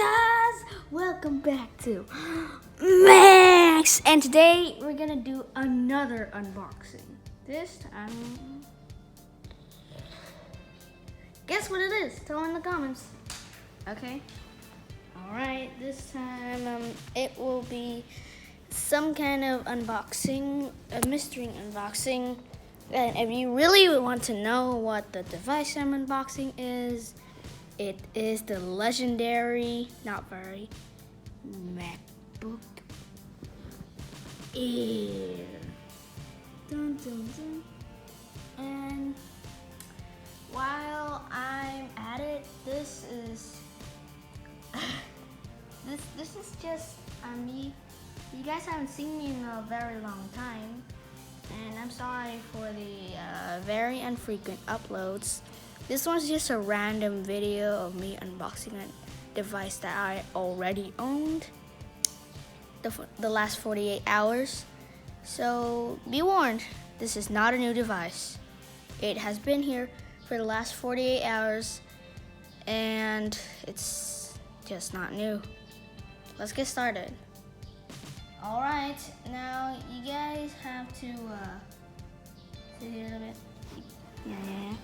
guys, welcome back to Max, and today we're gonna do another unboxing. This time, guess what it is? Tell in the comments. Okay. All right. This time, it will be some kind of unboxing, a mystery unboxing. And if you really want to know what the device I'm unboxing is, it is the legendary, not very, MacBook Air. Dun, dun, dun. And while I'm at it, this is this is just me. You guys haven't seen me in a very long time, and I'm sorry for the very infrequent uploads. This one's just a random video of me unboxing a device that I already owned the last 48 hours. So be warned, this is not a new device. It has been here for the last 48 hours and it's just not new. Let's get started. All right, now you guys have to sit here a little bit. Yeah.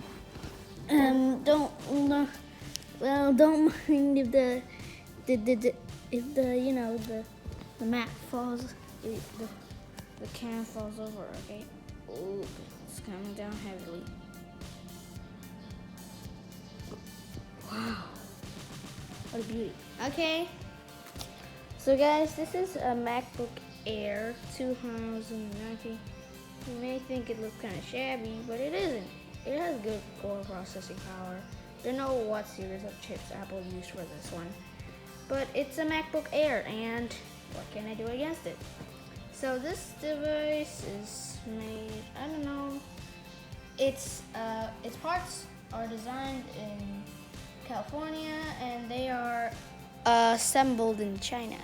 Don't mind if the mat falls, the can falls over. Okay. Oh, it's coming down heavily. Wow, what a beauty. Okay. So guys, this is a MacBook Air 2019. You may think it looks kind of shabby, but it isn't. It has good core processing power. Don't know what series of chips Apple used for this one, but it's a MacBook Air, and what can I do against it? So this device is made, I don't know, its parts are designed in California and they are assembled in China.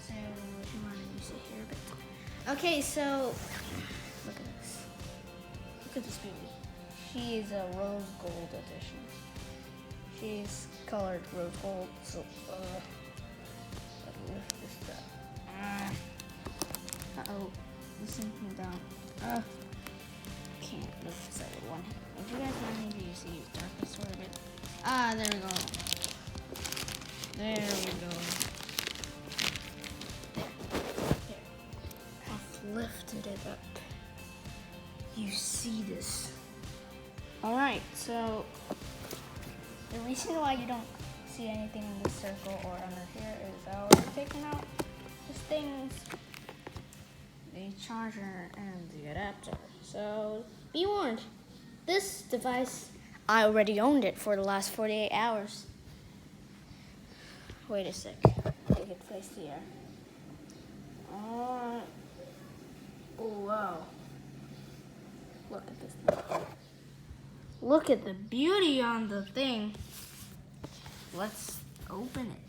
So if you want to sit here a bit. Okay, so look at this. Look at this beauty. She is a rose gold edition. She's colored rose gold, so let's lift this up. Uh-oh, this thing came down. Can't lift this out with one hand. If you guys want me to see darkness for a bit. There we go. There we go. There. I've lifted it up. You see this. Alright, so the reason why you don't see anything in this circle or under here is that we're taking out the things, the charger and the adapter. So be warned, this device, I already owned it for the last 48 hours. Wait a sec, take it placed here. Oh wow, look at this thing. Look at the beauty on the thing. Let's open it.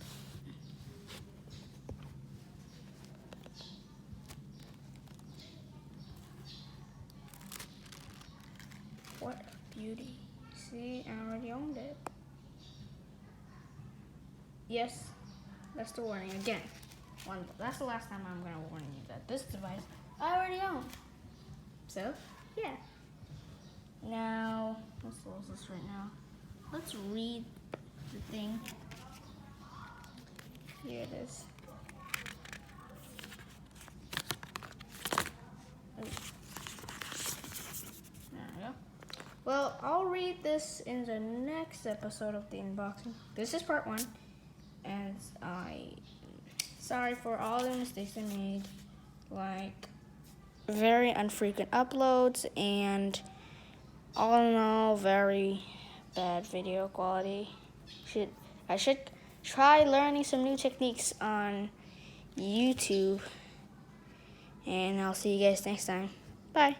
What a beauty. See, I already owned it. Yes, that's the warning again. That's the last time I'm going to warn you that this device I already own. So, yeah. Now, let's close this right now. Let's read the thing. Here it is. Oh. There we go. Well, I'll read this in the next episode of the unboxing. This is part 1, and sorry for all the mistakes I made, like very infrequent uploads and all in all, very bad video quality. I should try learning some new techniques on YouTube. And I'll see you guys next time. Bye.